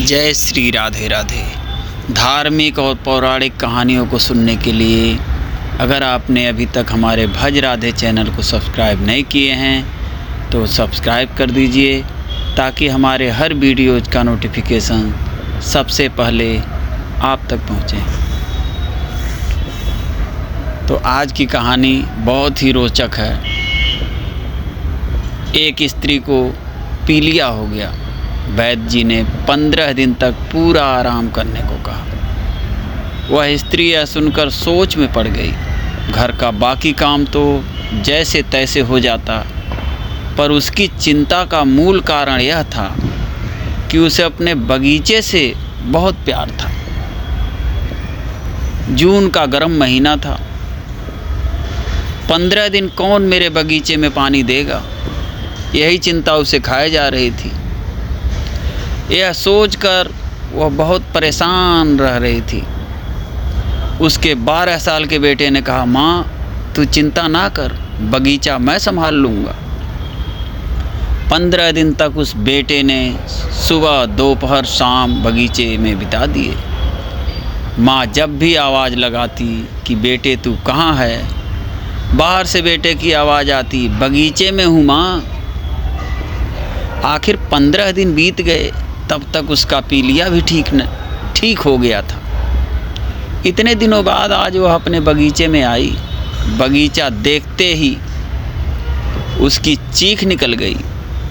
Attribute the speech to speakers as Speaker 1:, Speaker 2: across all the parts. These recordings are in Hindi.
Speaker 1: जय श्री राधे राधे। धार्मिक और पौराणिक कहानियों को सुनने के लिए अगर आपने अभी तक हमारे भज राधे चैनल को सब्सक्राइब नहीं किए हैं तो सब्सक्राइब कर दीजिए ताकि हमारे हर वीडियोज़ का नोटिफिकेशन सबसे पहले आप तक पहुँचे। तो आज की कहानी बहुत ही रोचक है। एक स्त्री को पीलिया हो गया। वैद्य जी ने 15 दिन तक पूरा आराम करने को कहा। वह स्त्री यह सुनकर सोच में पड़ गई। घर का बाकी काम तो जैसे तैसे हो जाता, पर उसकी चिंता का मूल कारण यह था कि उसे अपने बगीचे से बहुत प्यार था। जून का गर्म महीना था। 15 दिन कौन मेरे बगीचे में पानी देगा, यही चिंता उसे खाए जा रही थी। यह सोचकर वह बहुत परेशान रह रही थी। उसके 12 साल के बेटे ने कहा, माँ तू चिंता ना कर, बगीचा मैं संभाल लूँगा। 15 दिन तक उस बेटे ने सुबह दोपहर शाम बगीचे में बिता दिए। माँ जब भी आवाज़ लगाती कि बेटे तू कहाँ है, बाहर से बेटे की आवाज़ आती, बगीचे में हूँ माँ। आखिर 15 दिन बीत गए, तब तक उसका पीलिया भी ठीक हो गया था। इतने दिनों बाद आज वह अपने बगीचे में आई। बगीचा देखते ही उसकी चीख निकल गई।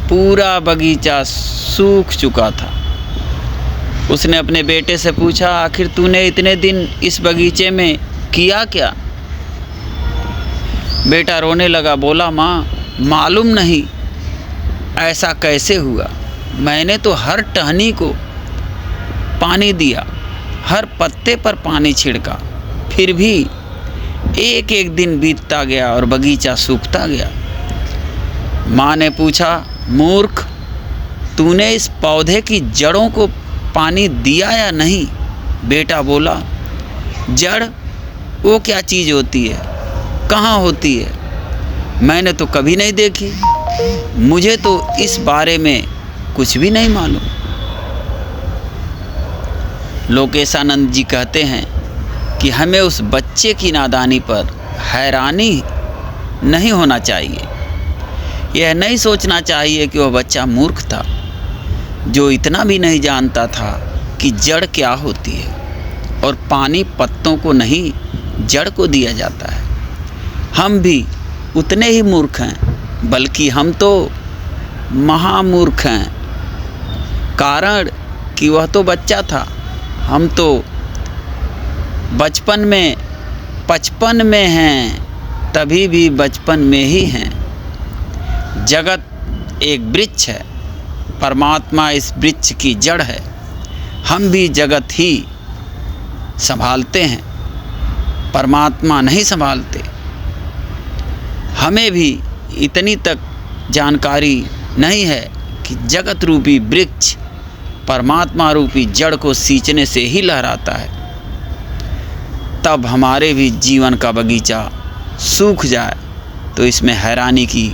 Speaker 1: पूरा बगीचा सूख चुका था। उसने अपने बेटे से पूछा, आखिर तूने इतने दिन इस बगीचे में किया क्या? बेटा रोने लगा, बोला, माँ मालूम नहीं ऐसा कैसे हुआ। मैंने तो हर टहनी को पानी दिया, हर पत्ते पर पानी छिड़का, फिर भी एक एक दिन बीतता गया और बगीचा सूखता गया। माँ ने पूछा, मूर्ख, तूने इस पौधे की जड़ों को पानी दिया या नहीं? बेटा बोला, जड़ वो क्या चीज़ होती है, कहाँ होती है? मैंने तो कभी नहीं देखी। मुझे तो इस बारे में कुछ भी नहीं मालूम। लोकेशानंद जी कहते हैं कि हमें उस बच्चे की नादानी पर हैरानी नहीं होना चाहिए। यह नहीं सोचना चाहिए कि वह बच्चा मूर्ख था, जो इतना भी नहीं जानता था कि जड़ क्या होती है और पानी पत्तों को नहीं, जड़ को दिया जाता है। हम भी उतने ही मूर्ख हैं, बल्कि हम तो महामूर्ख हैं। कारण कि वह तो बच्चा था, हम तो बचपन में 55 में हैं, तभी भी बचपन में ही हैं। जगत एक वृक्ष है, परमात्मा इस वृक्ष की जड़ है। हम भी जगत ही संभालते हैं, परमात्मा नहीं संभालते। हमें भी इतनी तक जानकारी नहीं है कि जगत रूपी वृक्ष परमात्मा रूपी जड़ को सींचने से ही लहराता है। तब हमारे भी जीवन का बगीचा सूख जाए तो इसमें हैरानी की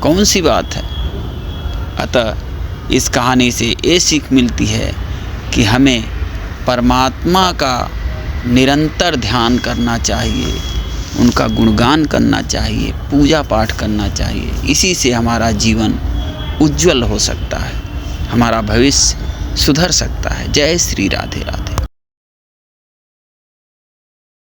Speaker 1: कौन सी बात है। अतः इस कहानी से ये सीख मिलती है कि हमें परमात्मा का निरंतर ध्यान करना चाहिए, उनका गुणगान करना चाहिए, पूजा पाठ करना चाहिए। इसी से हमारा जीवन उज्जवल हो सकता है, हमारा भविष्य सुधर सकता है। जय श्री राधे राधे।